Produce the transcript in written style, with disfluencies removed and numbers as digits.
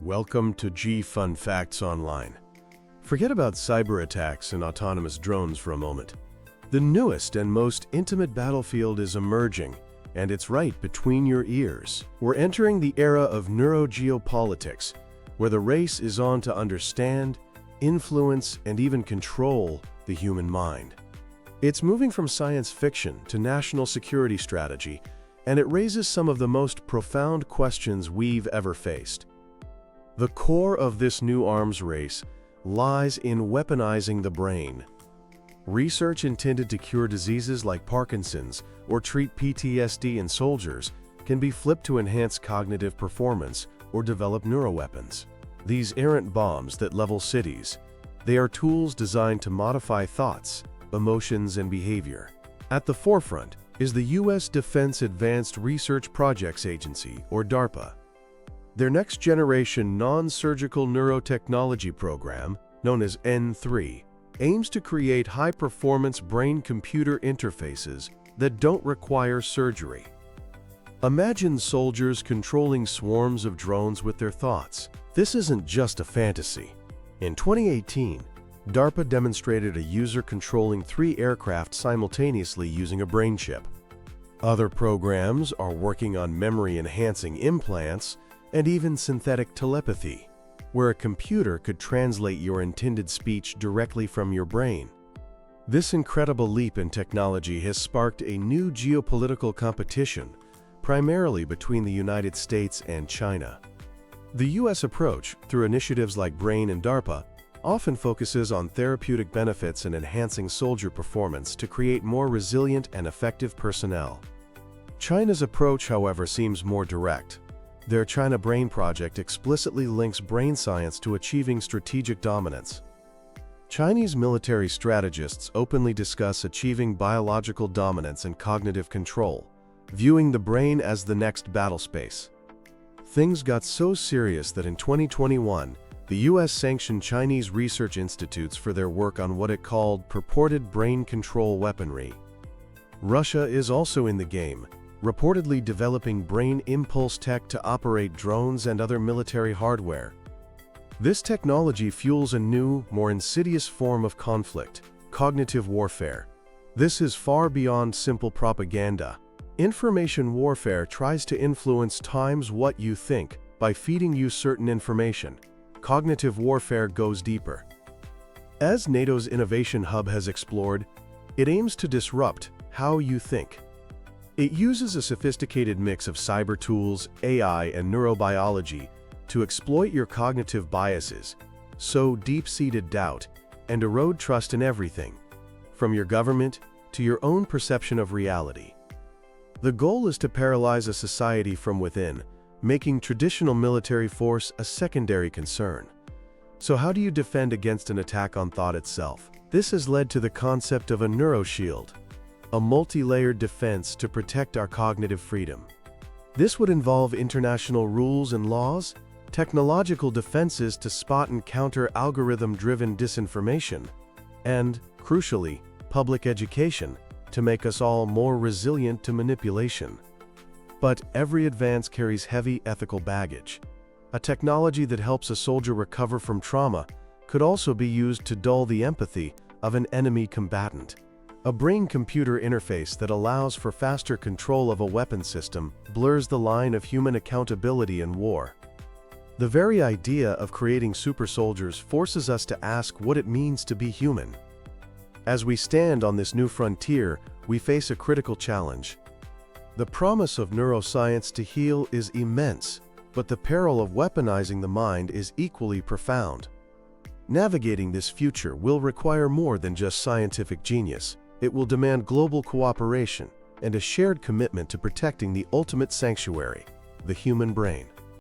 Welcome to G Fun Facts Online. Forget about cyber attacks and autonomous drones for a moment. The newest and most intimate battlefield is emerging, and it's right between your ears. We're entering the era of neuro-geopolitics, where the race is on to understand, influence, and even control the human mind. It's moving from science fiction to national security strategy, and it raises some of the most profound questions we've ever faced. The core of this new arms race lies in weaponizing the brain. Research intended to cure diseases like Parkinson's or treat PTSD in soldiers can be flipped to enhance cognitive performance or develop neuroweapons. These errant bombs that level cities, they are tools designed to modify thoughts, emotions, and behavior. At the forefront is the U.S. Defense Advanced Research Projects Agency, or DARPA. Their next-generation non-surgical neurotechnology program, known as N3, aims to create high-performance brain-computer interfaces that don't require surgery. Imagine soldiers controlling swarms of drones with their thoughts. This isn't just a fantasy. In 2018, DARPA demonstrated a user controlling 3 aircraft simultaneously using a brain chip. Other programs are working on memory-enhancing implants and even synthetic telepathy, where a computer could translate your intended speech directly from your brain. This incredible leap in technology has sparked a new geopolitical competition, primarily between the United States and China. The U.S. approach, through initiatives like BRAIN and DARPA, often focuses on therapeutic benefits and enhancing soldier performance to create more resilient and effective personnel. China's approach, however, seems more direct. Their China Brain Project explicitly links brain science to achieving strategic dominance. Chinese military strategists openly discuss achieving biological dominance and cognitive control, viewing the brain as the next battle space. Things got so serious that in 2021, the U.S. sanctioned Chinese research institutes for their work on what it called purported brain control weaponry. Russia is also in the game, reportedly developing brain impulse tech to operate drones and other military hardware. This technology fuels a new, more insidious form of conflict, cognitive warfare. This is far beyond simple propaganda. Information warfare tries to influence times what you think by feeding you certain information. Cognitive warfare goes deeper. As NATO's Innovation Hub has explored, it aims to disrupt how you think. It uses a sophisticated mix of cyber tools, AI, and neurobiology to exploit your cognitive biases, sow deep-seated doubt, and erode trust in everything, from your government to your own perception of reality. The goal is to paralyze a society from within, making traditional military force a secondary concern. So how do you defend against an attack on thought itself? This has led to the concept of a Neuroshield, a multi-layered defense to protect our cognitive freedom. This would involve international rules and laws, technological defenses to spot and counter algorithm-driven disinformation, and, crucially, public education to make us all more resilient to manipulation. But every advance carries heavy ethical baggage. A technology that helps a soldier recover from trauma could also be used to dull the empathy of an enemy combatant. A brain-computer interface that allows for faster control of a weapon system blurs the line of human accountability in war. The very idea of creating super soldiers forces us to ask what it means to be human. As we stand on this new frontier, we face a critical challenge. The promise of neuroscience to heal is immense, but the peril of weaponizing the mind is equally profound. Navigating this future will require more than just scientific genius. It will demand global cooperation and a shared commitment to protecting the ultimate sanctuary, the human brain.